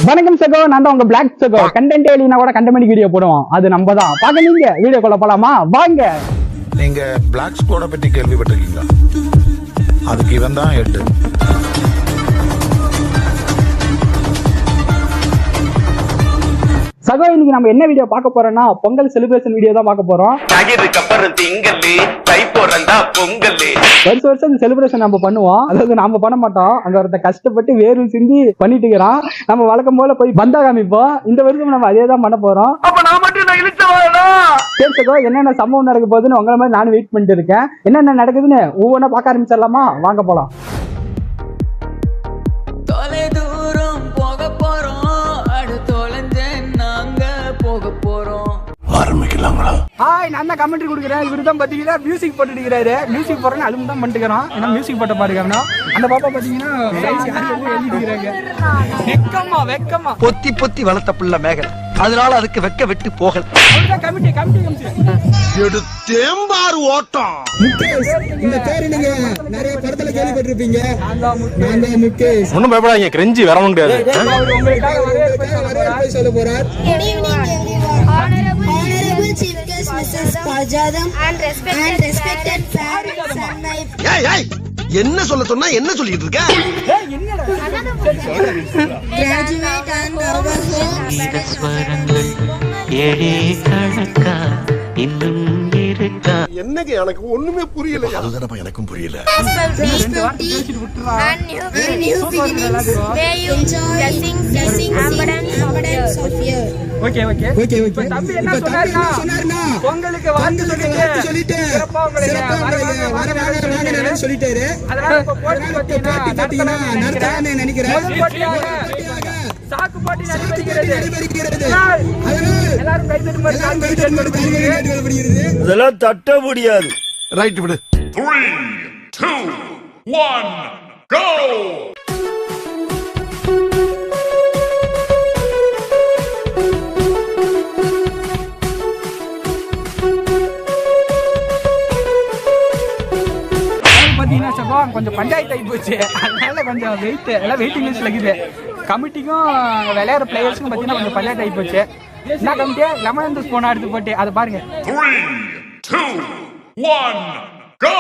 வணக்கம் சகோ, நான் தான் உங்க பிளாக் சகோ. கண்டென்ட் இல்லைனா கூட கண்டென்ட் வீடியோ போடுவோம், அது நம்ம தான். பாக்க நீங்க வீடியோக்குள்ள போலாமா? வாங்க. நீங்க பிளாக் ஸ்குவாட பத்தி கேள்விப்பட்டிருக்கீங்களா? அதுக்கு இவன் தான் ஹெட். சகோ, இன்னைக்கு நம்ம என்ன வீடியோ பார்க்க போறோம்னா பொங்கல் செலிப்ரேஷன் வீடியோ தான் பார்க்க போறோம். வருஷம் வருஷம் இந்த செலிப்ரேஷன் நம்ம பண்ணுவோம். அதாவது நாம பண்ண மாட்டோம், அங்க ஒருத்த கஷ்டப்பட்டு வேர்வை சிந்தி பண்ணிட்டு இருக்கிறான். நம்ம வழக்கம் போல போய் பந்தா காமிப்போம். இந்த வருஷம் நம்ம அதே தான் பண்ண போறோம். சரி சகோ, என்னென்ன சம்பவம் நடக்க போகுதுன்னு உங்களை மாதிரி நானும் வெயிட் பண்ணிட்டு இருக்கேன். என்னென்ன நடக்குதுன்னு ஒவ்வொன்றா பார்க்க ஆரம்பிச்சிடலாமா? வாங்க போலாம். நான் தான் கமெண்ட்ரி கொடுக்குறேன். இவரு தான் பாத்தீங்கன்னா மியூசிக் போட்டு இருக்கிறாரு. மியூசிக் போடுறேன்னு அதுவும் தான் பண்ணிட்டுக்கிறோம். ஏன்னா மியூசிக் போட்ட பாருங்க. அந்த பாப்பா பாத்தீங்கன்னா வெக்கமா வெக்கமா பொத்தி பொத்தி வளர்த்த பிள்ளை மேகல், அதனால அதுக்கு வெக்க விட்டு போகல. தேம்பாறு ஓட்டம். இந்த பேரு நீங்க நிறைய படத்துல கேள்விப்பட்டிருப்பீங்க. ஒண்ணும் பயப்படாதீங்க, கிரெஞ்சி வர முடியாது. சொல்ல போறார். Chief guest Mrs. Pajadam and respected என்ன சொல்ல சொன்னா என்ன சொல்லிட்டு இருக்க? graduate and our என்னங்க எனக்கு ஒண்ணுமே புரியல. அதுதான் எனக்கும் புரியல. பொங்கலுக்கு வாழ்த்து சொல்லிட்டு சொல்லிட்டாரு. நினைக்கிறேன் சாக்கு போட்டி நடைபெறுகிறது. எல்லாரும் அதெல்லாம் தட்ட முடியாது. ரைட் விடு. 3, 2, 1, go! கொஞ்சம் பஞ்சாயத்து ஆகி போச்சு, அதனால கொஞ்சம் வெயிட்டிங் லிஸ்ட்ல இருக்குது. கமிட்டிக்கும் விளையாடுற பிளேயர்ஸுக்கும் பார்த்தீங்கன்னா கொஞ்சம் பஞ்சாயத்து ஆகி போச்சு. என்ன கமிட்டியா லெமன் ஜூஸ் போனா எடுத்து போட்டு அதை பாருங்க. 3, 2, 1, go!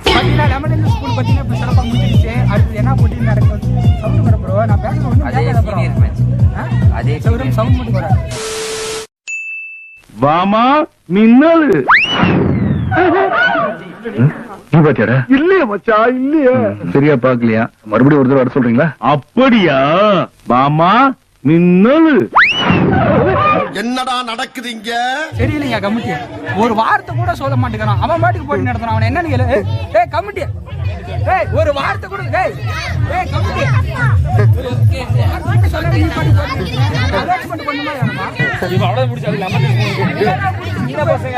பார்த்தீங்கன்னா லெமன் ஜூஸ் ஸ்கூல் பார்த்தீங்கன்னா இப்போ சிறப்பாக முடிஞ்சிருச்சு. அடுத்து என்ன போட்டி நடக்கும்? சவுண்ட் வர ப்ரோ, நான் பேசுறது ஒன்றும் அதே சவுண்ட் மட்டும் போறேன். வாமா மின்னல். நீ பாத்தியாடா? இல்லையா மச்சா, இல்லையா. சரியா பாக்கலையா? மறுபடியும் ஒரு தடவை வர சொல்றீங்களா? அப்படியா? வாமா மின்னல். என்னடா நடக்குது இங்க? தெரியலையா கமிட்டி? ஒரு வார்த்தை கூட சொல்ல மாட்டேங்கிறான். அவன் பாட்டுக்கு போட்டி நடத்துறான். அவன் என்னன்னு கேளு. ஏய் கமிட்டி, ஏய் ஒரு வார்த்தை கூட. ஏய் ஏய் கமிட்டி, சொல்ல நீ பாட்டு அலோன்ஸ்மென்ட் பண்ணுமா? இவ அவ்வளவு முடிச்சால லெமன் இந்த பசங்க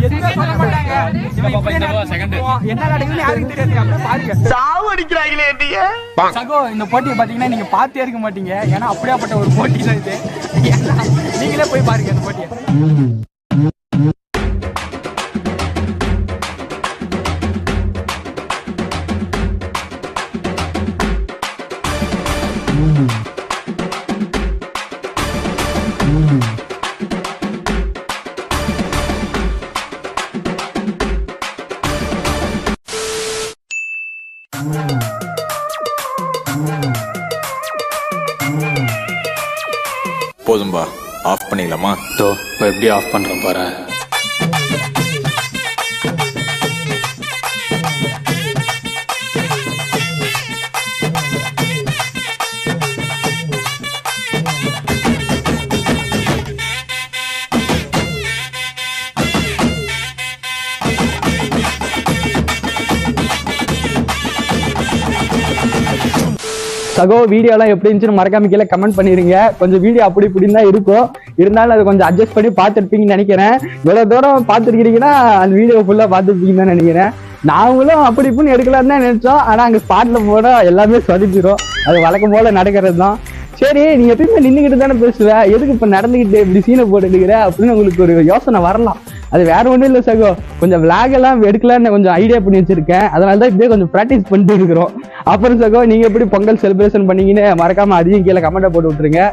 எதுவும் சொல்ல மாட்டாங்க. என்ன நடக்குதுன்னு யாருக்கு தெரியாது. அப்படியே பாருங்க, சாவு அடிக்கிறாங்களே என்னைய. சகோ, இந்த போட்டியை பாத்தீங்கன்னா நீங்க பார்த்தே இருக்க மாட்டீங்க. ஏன்னா அப்படியாப்பட்ட ஒரு போட்டி தான் இது. நீங்களே போய் பாருங்க அந்த போட்டியை. போதும்பா, ஆஃப் பண்ணிடலாமா? எப்படி ஆஃப் பண்றேன் பாரு. சகோ வீடியோலாம் எப்படி இருந்துச்சுன்னு மறக்காம கீழே கமெண்ட் பண்ணிருங்க. கொஞ்சம் வீடியோ அப்படி இப்படின்னு தான் இருக்கும், இருந்தாலும் அதை கொஞ்சம் அட்ஜஸ்ட் பண்ணி பார்த்துருப்பீங்கன்னு நினைக்கிறேன். இவ்வளவு தூரம் பார்த்துருக்கீங்கன்னா அந்த வீடியோ ஃபுல்லா பார்த்துருப்பீங்கன்னு தான் நினைக்கிறேன். நாங்களும் அப்படி இப்படின்னு எடுக்கலாம்னு தான் நினைச்சோம், ஆனா அங்க ஸ்பாட்ல போனா எல்லாமே சொதப்பிடும். அது வழக்கம் போல நடக்கிறது தான். சரி, நீங்க எப்பயுமே நின்றுகிட்டு தானே பேசுவ, எதுக்கு இப்ப நடந்துகிட்டு இப்படி சீனை போட்டுக்கிற அப்படின்னு உங்களுக்கு ஒரு யோசனை வரலாம். அது வேற ஒண்ணும் இல்லை சகோ, கொஞ்சம் விளாக் எல்லாம் எடுக்கலான்னு கொஞ்சம் ஐடியா பண்ணி வச்சிருக்கேன். அதனாலதான் இப்படியே கொஞ்சம் ப்ராக்டிஸ் பண்ணிட்டு இருக்கிறோம். அப்புறம் சகோ, நீங்க எப்படி பொங்கல் செலிப்ரேஷன் பண்ணீங்கன்னு மறக்காம அதையும் கீழே கமெண்ட்டை போட்டு விட்டுருங்க.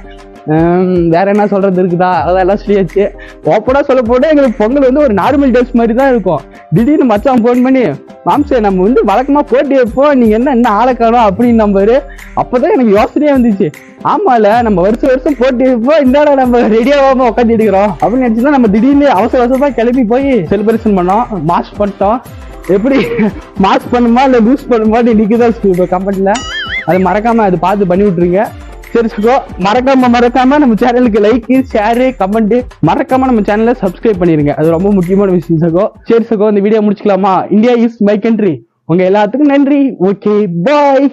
வேற என்ன சொல்றது இருக்குதா, அதெல்லாம் சொல்லியாச்சு. ஓப்பனா சொல்ல போனா எங்களுக்கு பொங்கல் வந்து ஒரு நார்மல் டேஸ் மாதிரி தான் இருக்கும். திடீர்னு மச்சான் போன் பண்ணி, மாம்சே நம்ம வந்து வழக்கமா போட்டி வைப்போம், நீங்க என்ன ஆளை காணோம் அப்படின்னு நம்பரு. அப்பதான் எனக்கு யோசனையே வந்துச்சு, ஆமால நம்ம வருஷம் போட்டி வைப்போம், இந்தாடா நம்ம ரெடியாகாம உட்காந்து எடுக்கிறோம் அப்படின்னு நினைச்சுதான் நம்ம திடீர்னு அவசர அவசரமா கிளம்பி போய் செலிப்ரேஷன் பண்ணோம், மாஸ்க் பண்ணிட்டோம். எப்படி மாஸ்க் பண்ணுமா இல்ல லூஸ் பண்ணுமா இன்னைக்குதான் கமெண்ட்ல அது மறக்காம அது பார்த்து பண்ணி விட்டுருங்க. சரி சகோ, மறக்காம நம்ம சேனலுக்கு லைக், ஷேர், கமெண்ட், மறக்காம நம்ம சேனலை சப்ஸ்கிரைப் பண்ணிருங்க. அது ரொம்ப முக்கியமான விஷயம் சகோ. சரி சகோ, இந்த வீடியோ முடிச்சுக்கலாமா? India is my country. உங்க எல்லாத்துக்கும் நன்றி. ஓகே, பாய்.